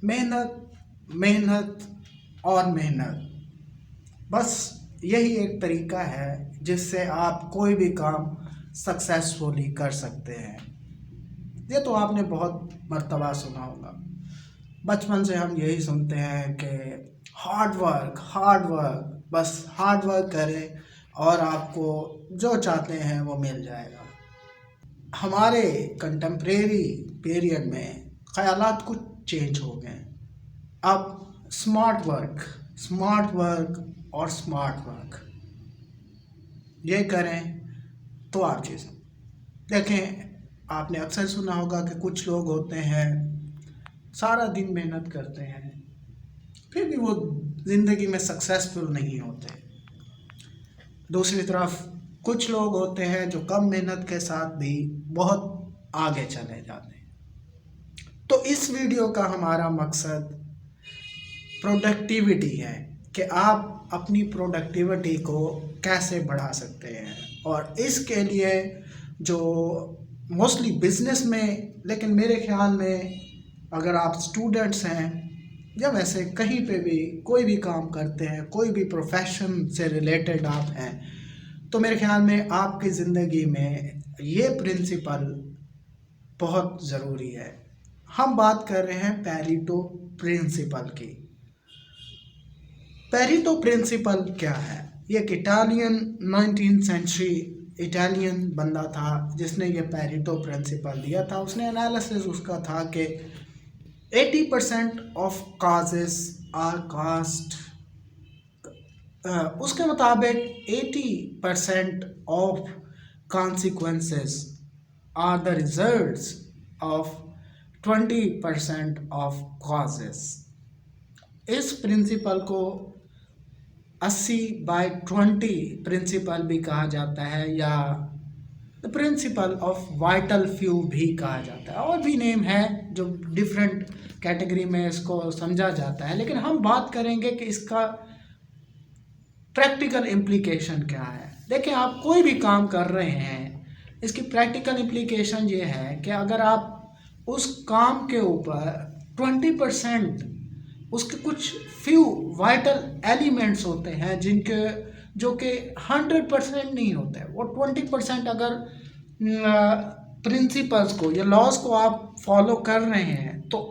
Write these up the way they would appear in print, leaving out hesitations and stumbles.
मेहनत, मेहनत और मेहनत, बस यही एक तरीका है जिससे आप कोई भी काम सक्सेसफुली कर सकते हैं। ये तो आपने बहुत मर्तबा सुना होगा। बचपन से हम यही सुनते हैं कि हार्ड वर्क, हार्ड वर्क, बस हार्ड वर्क करें और आपको जो चाहते हैं वो मिल जाएगा। हमारे कंटेम्प्रेरी पीरियड में ख़यालात कुछ चेंज हो गए। अब स्मार्ट वर्क, स्मार्ट वर्क और स्मार्ट वर्क ये करें तो आप चीज़ देखें। आपने अक्सर सुना होगा कि कुछ लोग होते हैं सारा दिन मेहनत करते हैं फिर भी वो ज़िंदगी में सक्सेसफुल नहीं होते। दूसरी तरफ कुछ लोग होते हैं जो कम मेहनत के साथ भी बहुत आगे चले जाते हैं। तो इस वीडियो का हमारा मकसद प्रोडक्टिविटी है कि आप अपनी प्रोडक्टिविटी को कैसे बढ़ा सकते हैं। और इसके लिए जो मोस्टली बिजनेस में, लेकिन मेरे ख्याल में अगर आप स्टूडेंट्स हैं या वैसे कहीं पे भी कोई भी काम करते हैं, कोई भी प्रोफेशन से रिलेटेड आप हैं, तो मेरे ख्याल में आपकी ज़िंदगी में ये प्रिंसिपल बहुत ज़रूरी है। हम बात कर रहे हैं पेरेटो प्रिंसिपल की। पेरेटो प्रिंसिपल क्या है? ये एक इटालियन 19th सेंचुरी इटालियन बंदा था जिसने ये पेरेटो प्रिंसिपल दिया था। उसने एनालिसिस उसका था कि 80% ऑफ काजेस आर कास्ट, उसके मुताबिक 80% of consequences are the results of 20% of causes. इस प्रिंसिपल को 80/20 प्रिंसिपल भी कहा जाता है या the principle of vital few भी कहा जाता है। और भी नेम है जो डिफरेंट कैटेगरी में इसको समझा जाता है, लेकिन हम बात करेंगे कि इसका प्रैक्टिकल इम्प्लीकेशन क्या है। देखिए, आप कोई भी काम कर रहे हैं, इसकी प्रैक्टिकल इम्प्लीकेशन ये है कि अगर आप उस काम के ऊपर 20%, उसके कुछ फ्यू वाइटल एलिमेंट्स होते हैं जिनके जो कि 100% नहीं होते, वो 20% अगर प्रिंसिपल्स को या लॉज को आप फॉलो कर रहे हैं तो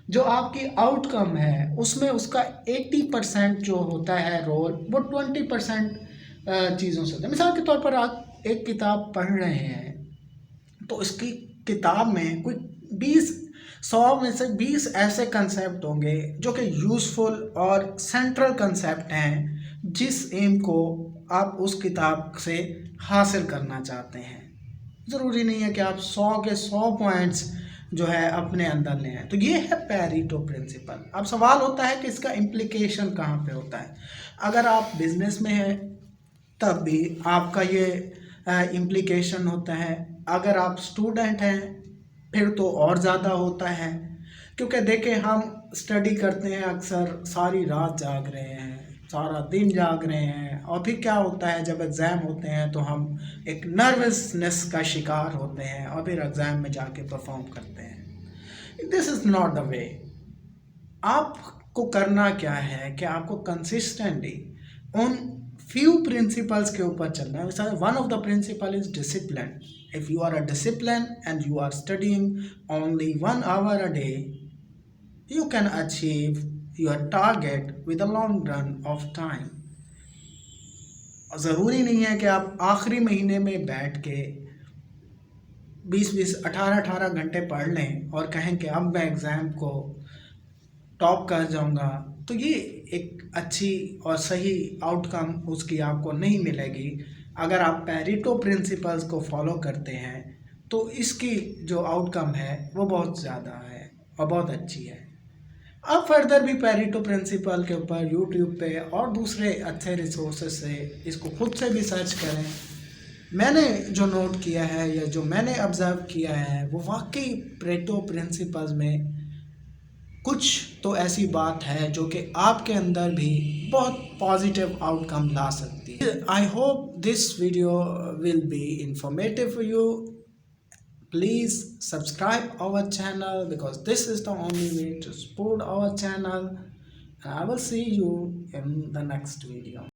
जो आपकी आउटकम है उसमें उसका 80% जो होता है रोल, वो 20% चीज़ों से होता है। मिसाल के तौर पर आप एक किताब पढ़ रहे हैं तो इसकी किताब में कोई 100 में से 20 ऐसे कंसेप्ट होंगे जो कि यूज़फुल और सेंट्रल कंसेप्ट हैं जिस एम को आप उस किताब से हासिल करना चाहते हैं। ज़रूरी नहीं है कि आप 100 के 100 पॉइंट्स जो है अपने अंदर ले आए। तो ये है पेरेटो प्रिंसिपल। अब सवाल होता है कि इसका इम्प्लीकेशन कहाँ पे होता है। अगर आप बिजनेस में हैं तब भी आपका ये इम्प्लीकेशन होता है। अगर आप स्टूडेंट हैं फिर तो और ज़्यादा होता है, क्योंकि देखें हम स्टडी करते हैं, अक्सर सारी रात जाग रहे हैं, सारा दिन जाग रहे हैं, और फिर क्या होता है जब एग्ज़ाम होते हैं तो हम एक नर्वसनेस का शिकार होते हैं और फिर एग्ज़ाम में जाके परफॉर्म करते हैं। This is not the way. आपको करना क्या है कि आपको कंसिस्टेंटली उन फ्यू प्रिंसिपल्स के ऊपर चलना है। One of the principle is discipline. If you are a discipline and you are studying only 1 hour a day, you can achieve your target with a long run of time. ज़रूरी नहीं है कि आप आखिरी महीने में बैठ के 20-20, 18-18 घंटे पढ़ लें और कहें कि अब मैं एग्ज़ाम को टॉप कर जाऊंगा। तो ये एक अच्छी और सही आउटकम उसकी आपको नहीं मिलेगी। अगर आप पेरेटो प्रिंसिपल्स को फॉलो करते हैं तो इसकी जो आउटकम है वो बहुत ज़्यादा है और बहुत अच्छी है। अब फर्दर भी पेरेटो प्रिंसिपल के ऊपर यूट्यूब पे और दूसरे अच्छे रिसोर्सेज से इसको खुद से भी सर्च करें। मैंने जो नोट किया है या जो मैंने ऑब्ज़र्व किया है वो वाकई पेरेटो प्रिंसिपल्स में कुछ तो ऐसी बात है जो कि आपके अंदर भी बहुत पॉजिटिव आउटकम ला सकती है। I hope this video will be informative for you. please subscribe our channel, because this is the only way to support our channel. And I will see you in the next video.